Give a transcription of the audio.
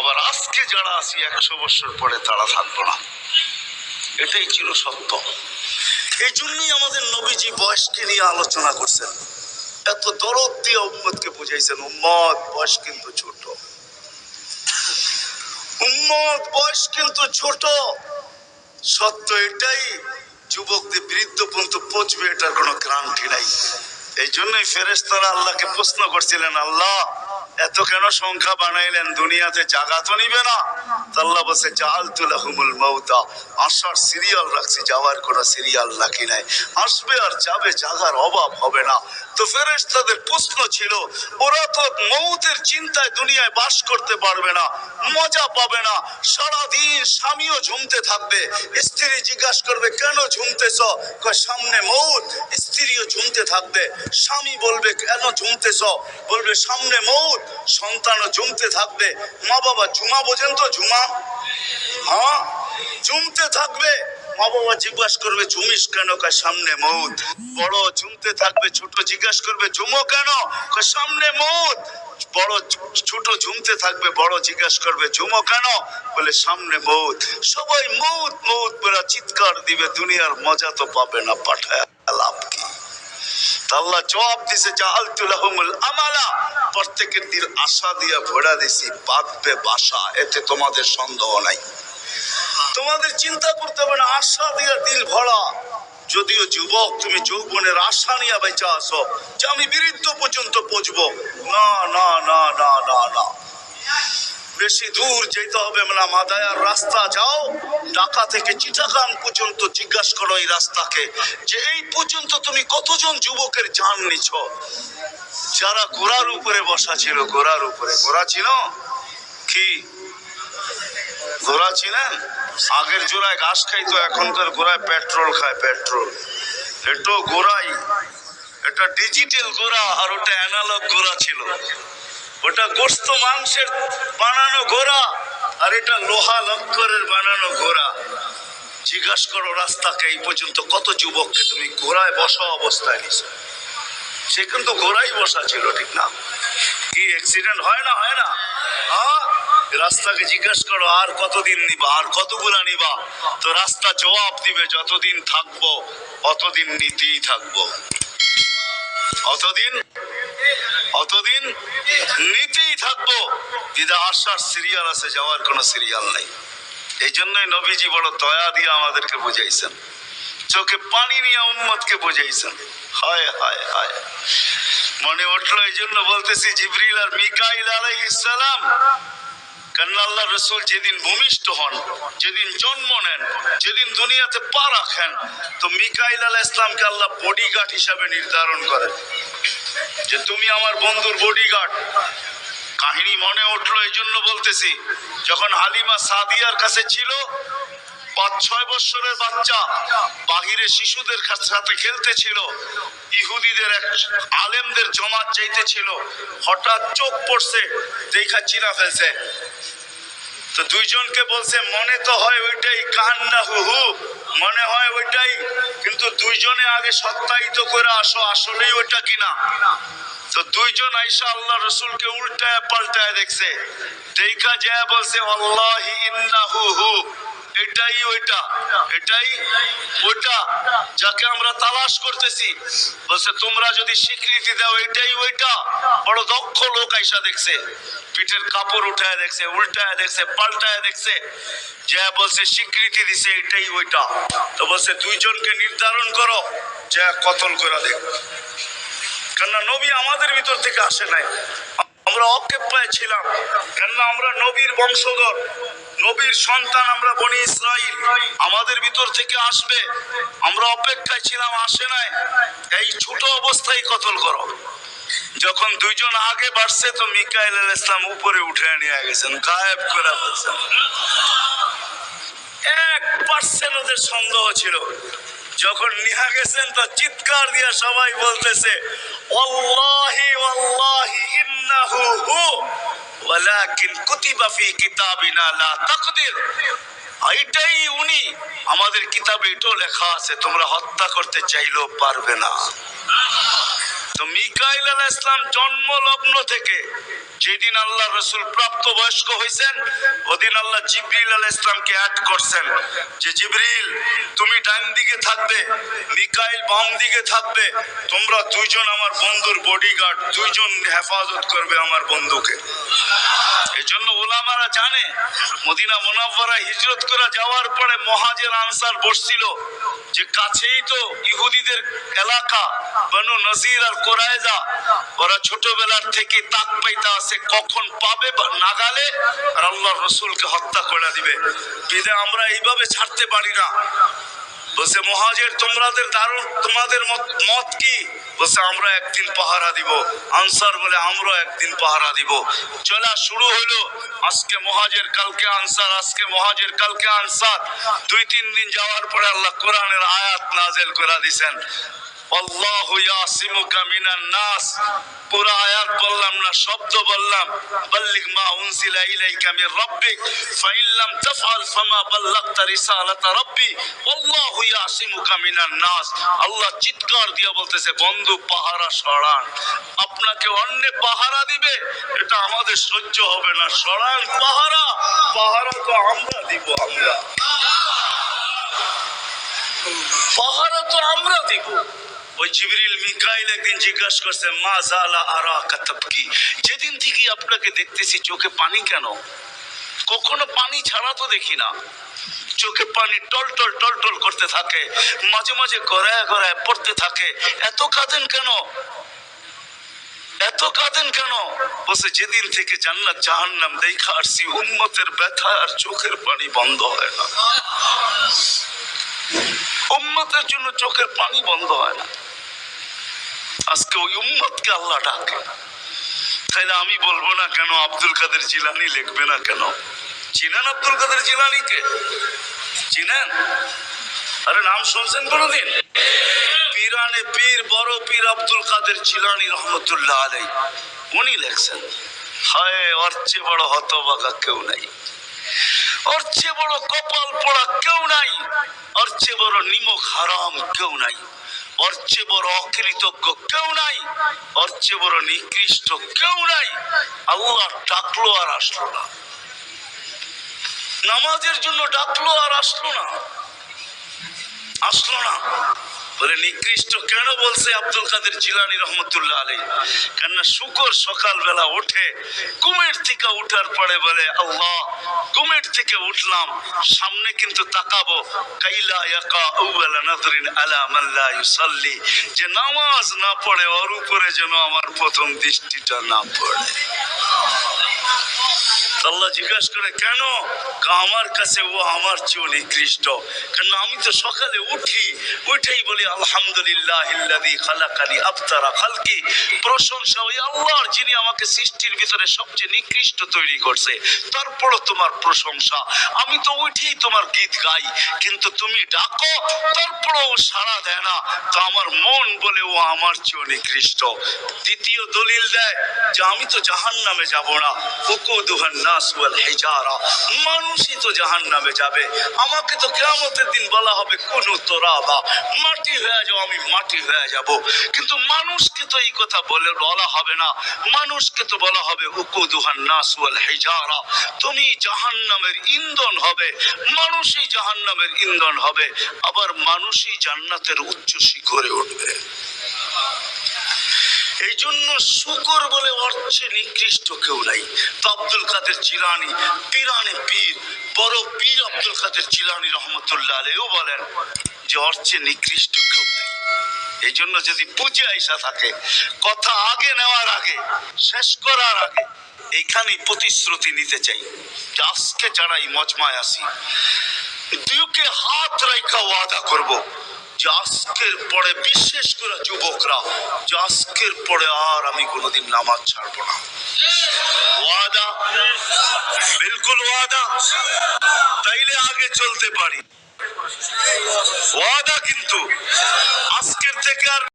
আবার আজকে যারা আছি 100 বছর পরে তারা থাকবো না। এটাই ছিল সত্য। এই জন্যই আমাদের নবীজি বয়সকে নিয়ে আলোচনা করছেন, এত দরদ দিয়ে উম্মতকে বুঝাইছেন, উম্মত বয়স কিন্তু ছোট, উম্মত বয়স কিন্তু ছোট। সত্য এটাই, যুবকদের বৃদ্ধ পর্যন্ত পৌঁছবে এটার কোনো গ্যারান্টি নাই। এই জন্যই ফেরেশতারা আল্লাহকে প্রশ্ন করছিলেন, আল্লাহ এত কেন সংখ্যা বানাইলেন, দুনিয়াতে জায়গা তো নিবে না? আল্লাহ বলছে জাআলতু লাহুমুল মাউতা, আসার সিরিয়াল রাখছি, যাওয়ার কোনো সিরিয়াল রাখি নাই। আসবে আর যাবে, জায়গার অভাব হবে না। তো ফেরেশতাদের প্রশ্ন ছিল, ওরা তো মৌতের চিন্তায় দুনিয়ায় বাস করতে পারবে না, মজা পাবে না, সারাদিন স্বামীও ঝুমতে থাকবে, স্ত্রী জিজ্ঞাসা করবে কেন ঝুমতেছ, সামনে মৌত, স্ত্রীও ঝুমতে থাকবে, স্বামী বলবে কেন ঝুমতেছ, বলবে সামনে মৌত, সন্তানও ঝুমতে থাকবে। মা বাবা ঝুমা বোঝেন তো, ঝুমা, হ্যাঁ ঝুমতে থাকবে। মা বাবা জিজ্ঞাসা করবে ঝুমিস কেন, সামনে মৌত। বড় ঝুমতে থাকবে, ছোট জিজ্ঞাসা করবে ঝুমো কেন, সামনে মৌত। বড় ছোট ঝুমতে থাকবে, বড় জিজ্ঞাসা করবে ঝুমো কেন, বলে সামনে মৌত। সবাই মৌত মৌত বলে চিৎকার দিবে, দুনিয়ার মজা তো পাবে না, পাঠায় লাভ কি? আল্লাহ জবাব দিছে জাআলতু লাহুমুল আমালা, প্রত্যেকের দিল আশা দিয়া ভরা দিছি, বাঁধবে বাসা, এতে তোমাদের সন্দেহ নাই, তোমাদের চিন্তা করতে হবে না, আশা দিয়া দিল ভরা। যদিও যুবক তুমি যৌবনের আশা নিয়ে বেঁচে আসো যে আমি বৃদ্ধ পর্যন্ত পৌঁছবো, না না না না না না, বেশি দূর যেতে হবে না। মাদায়ার রাস্তা যাও, ঢাকা থেকে চিটাগাং পর্যন্ত, জিজ্ঞাসা করো এই রাস্তাকে যে এই পর্যন্ত তুমি কতজন যুবকের জান নিছ। যারা ঘোড়ার উপরে বসা ছিল, ঘোড়ার উপরে, ঘোড়া ছিল কি, ঘোড়া ছিলেন? আগের জোড়ায় ঘাস খাইতো, এখনকার ঘোড়ায় পেট্রোল খায়, পেট্রোল। এটা ঘোড়াই, এটা ডিজিটাল ঘোড়া, আর ওটা অ্যানালগ ঘোড়া ছিল। ওটা গোস্ত মাংসের বানানো ঘোড়া, আর এটা লোহা লক্করের বানানো ঘোড়া। জিজ্ঞাসা করো রাস্তাকে এই পর্যন্ত কত যুবককে তুমি ঘোড়ায় বসা অবস্থায় নিছো। সে কিন্তু ঘোড়াই বসা ছিল, ঠিক না? কি অ্যাক্সিডেন্ট হয় না, হয় না? রাস্তাকে জিজ্ঞাসা করো আর কতদিন নিবা, আর কতগুলা নিবা, তো রাস্তা জবাব দিবে যতদিন থাকবো অতদিন নিতেই থাকবো, অতদিন অতদিন নিতেই থাকবো। দিদা আসার সিরিয়াল আছে, যাওয়ার কোনো সিরিয়াল নাই। এই জন্যই নবীজি বড় দয়া দিয়ে আমাদেরকে বুঝাইছেন, চোখে পানি নিয়ে উম্মতকে বুঝাইছেন। হায় হায় হায়, মনে উঠলো, এই জন্য বলতেছি জিবরিল আর মিকাইল আলাইহিস সালাম, কারণ আল্লাহ রসুল যেদিন ভূমিষ্ঠ হন, যেদিন জন্ম নেন, যেদিন দুনিয়াতে পা রাখেন, তো মিকাইল আলাইহিস সালামকে আল্লাহ বডিগার্ড হিসাবে নির্ধারণ করেন যে তুমি আমার বন্ধুর বডিগার্ড। কাহিনী মনে উঠলো, এই জন্য বলতেছি, যখন হালিমা সাদিয়ার কাছে ছিল 5-6 বছরের বাচ্চা, বাহিরে শিশুদের সাথে খেলতেছিল, ইহুদিদের এক আলেমদের জমাত যাইতেছিল, হঠাৎ চোখ পড়ছে, দেখা চিনা ফেলছে। তো দুইজনকে বলছে মনে তো হয় ওইটাই, কান না হুহু, মনে হয় ওইটাই, কিন্তু দুইজনে আগে সত্যায়িত করে আসো আসলেই ওইটা কিনা। তো দুইজন আইসা আল্লাহ রসুলকে উল্টায় পাল্টায় দেখছে, দেখা যায় বলছে আল্লাহি ইন্নাহু হু, এটাই ওইটা, এটাই ওইটা যাকে আমরা তালাশ করতেছি। বলছে তোমরা যদি স্বীকৃতি দাও এটাই ওইটা। বড় দক্ষ লোক আইসা দেখছে, পিঠের কাপড় উঠায় দেখছে, উল্টায় দেখছে, পাল্টায় দেখছে, যে বলছে স্বীকৃতি দিছে এটাই ওইটা। তো বলছে দুইজনকে নির্ধারণ করো, যা কতল করে দেখ। কেননা নবী আমাদের ভিতর থেকে আসে নাই, আমরা অক্ষেপায় ছিলাম, কেননা আমরা নবীর বংশধর, নবীর সন্তান, আমরা বনি ইসরাইল, আমাদের ভিতর থেকে আসবে, আমরা অপেক্ষায় ছিলাম, আসে নাই। এই ছোট অবস্থায় কতল করো। যখন দুইজন আগে বাড়ছে, তো মিকাইল আলাইহিস সালাম উপরে উঠে নিয়ে গেছেন, গায়েব করে ফেলছেন। 1% ওদের সন্দেহ ছিল। যখন নিয়ে গেছেন তো চিৎকার দিয়ে সবাই বলতেছে ওয়াল্লাহি ওয়াল্লাহি ইন্নাহু হু ওয়ালাকিন কুতিবা ফি কিতাবিনা লা তাকদির, এইটাই উনি, আমাদের কিতাবে এটাও লেখা আছে তোমরা হত্যা করতে চাইলেও পারবে না। তো মিকাইল আলাইহিস সালাম জন্ম লগ্ন থেকে যেদিন আল্লাহ রাসূল প্রাপ্ত বয়স্ক হয়েছেন ওদিন আল্লাহ জিবরিল আলাইহিস সালামকে অ্যাড করছেন যে জিবরিল তুমি ডান দিকে থাকবে, মিকাইল বাম দিকে থাকবে, তোমরা দুইজন আমার বন্ধুর বডিগার্ড, দুইজন হেফাজত করবে আমার বন্ধুকে। এজন্য ওলামারা জানে মদিনা মুনাওয়ারা হিজরত করে যাওয়ার পরে মুহাজির আনসার বসছিল যে কাছেই তো ইহুদিদের এলাকা বনু নজির আর কুরাইজা, ওরা ছোটবেলার থেকে তাক পাইতা আছে কখন পাবে নাগালে আর আল্লাহর রাসূলকে হত্যা করে দিবে। বিদে আমরা এইভাবে ছাড়তে পারি না। বলছে মুহাজির তোমাদের মত কি? বলছে আমরা একদিন পাহারা দিব। আনসার বলে আমরা একদিন পাহারা দিব। চলা শুরু হলো, আজকে মুহাজির কালকে আনসার, আজকে মুহাজির কালকে আনসার। 2-3 দিন যাওয়ার পরে আল্লাহ কোরআনের আয়াত নাযিল করে দিয়েছেন, আল্লাহু ইয়াসিমুকা মিনান নাস। পুরা আয়াত বললাম না, শব্দ বললাম, বাল্লিগ মা উনজিলা ইলাইকা মির রাব্বিক ফাইন লাম তাফআল ফামা বাল্লাগতা রিসালাতা রাব্বি আল্লাহু ইয়াসিমুকা মিনান নাস। আল্লাহ চিৎকার দিয়ে বলতেছে বন্ধু পাহারা সরান, আপনাকে অন্য পাহারা দিবে এটা আমাদের সহ্য হবে না, সরান পাহারা। পাহারা তো আমরা দিব, আমরা পাহারা তো আমরা দিব। ওই জিবরিল মিকাইল একদিন জিজ্ঞাসা করছে মা জালা আরাকা তাবকি, যেদিন থেকে আপনাকে দেখতেছি চোখে পানি কেন? কখনো পানি ছাড়া তো দেখি না, চোখে পানি টলটল টলটল করতে থাকে, মাঝে মাঝে গড়ায় গড়ায় পড়তে থাকে, এত কাঁদেন কেন? এত কাঁদেন কেন? বলছে যেদিন থেকে জান্নাত জাহান্নাম দেখা আসছি উম্মতের ব্যথা আর চোখের পানি বন্ধ হয় না, উম্মতের জন্য চোখের পানি বন্ধ হয় না। আজকে ওই উম্মতকে আল্লাহ ডাকে, তাইলে আমি বলবো না কেন আব্দুল কাদের জিলানী লিখবে না কেন? চিনেন আব্দুল কাদের জিলানীকে? চিনেন? আরে নাম শুনছেন কোনদিন? পীরানে পীর বড় পীর আব্দুল কাদের জিলানী রহমতুল্লাহ আলাইহি উনি লেখছেন, হায় ওর চেয়ে বড় হতভাগা কেউ নাই, ওর চেয়ে বড় কপাল পোড়া কেউ নাই, ওর চেয়ে বড় নিমক হারাম কেউ নাই, ওর চেয়ে বড় অকৃতজ্ঞ কেউ নাই, ওর চেয়ে বড় নিকৃষ্ট কেউ নাই। আল্লাহ ডাকলো আর আসলো না, নামাজের জন্য ডাকলো আর আসলো না, আসলো না। বলে নিকৃষ্ট কেন বলছে আব্দুল কাদের জিলানী রহমতুল্লাহ আলাইহি? কেননা শুকর সকালবেলা ওঠে, ঘুমের থেকে উঠার পরে বলে আল্লাহ ঘুমের থেকে উঠলাম, সামনে কিন্তু তাকাবো, কাইলা ইয়াকা আউয়ালা নাযরিন আলা মান লা ইউসাল্লি, যে নামাজ না পড়ে ওর উপরে যেন আমার প্রথম দৃষ্টিটা না পড়ে। আল্লাহ জিজ্ঞাসা করে কেন? আমার কাছে ও আমার চেয়ে নিকৃষ্ট, কারণ আমি তো সকালে উঠি, উঠেই বলি আলহামদুলিল্লাহিল্লাযী খালাকানি আবতারা খালকি, প্রশংসা ওই আল্লাহর যিনি আমাকে সৃষ্টির ভিতরে সবচেয়ে নিকৃষ্ট তৈরি করছে, তারপরও তোমার প্রশংসা। আমি তো উঠেই তোমার গীত গাই, কিন্তু তুমি ডাকো তারপরও সাড়া দেয় না, তো আমার মন বলে ও আমার চেয়ে নিকৃষ্ট। দ্বিতীয় দলিল দেয় যে আমি তো জাহান্নামে যাব না, উকুদুহান নাস ওয়াল হিজারা, মানুষই তো জাহান্নামে যাবে, আমাকে তো কিয়ামতের দিন বলা হবে কুনু তুরাবা, মাটি হয়ে যাও, আমি মাটি হয়ে যাব। কিন্তু মানুষকে তো এই কথা বলা হবে না, মানুষকে তো বলা হবে উকুদুহান নাস ওয়াল হিজারা, তুমি জাহান্নামের ইন্ধন হবে, মানুষই জাহান্নামের ইন্ধন হবে, আবার মানুষই জান্নাতের উচ্চ শিখরে উঠবে। এই জন্য শুকর বলে অর্থে নিকৃষ্ট কেউ নাই। তো আব্দুল কাদের জিলানী পীরানে পীর বড় পীর আব্দুল কাদের জিলানী রহমতুল্লাহ আলাইহিও বলেন যে অর্থে নিকৃষ্ট কেউ নাই। এই জন্য যদি পুজো আইসা থাকে, কথা আগে নেওয়ার আগে, শেষ করার আগে এইখানেই প্রতিশ্রুতি নিতে চাই যে আজকে যারা এই মজমায় আসি দুইকে হাত রাখা ওয়াদা করব যে আজকের পরে, বিশেষ করে যুবকরা, যে আজকের পরে আর আমি কোনোদিন নামাজ ছাড়বো না। ওয়াদা? বিলকুল ওয়াদা, তাইলে আগে চলতে পারি। ওয়াদা কিন্তু আজকের থেকে আর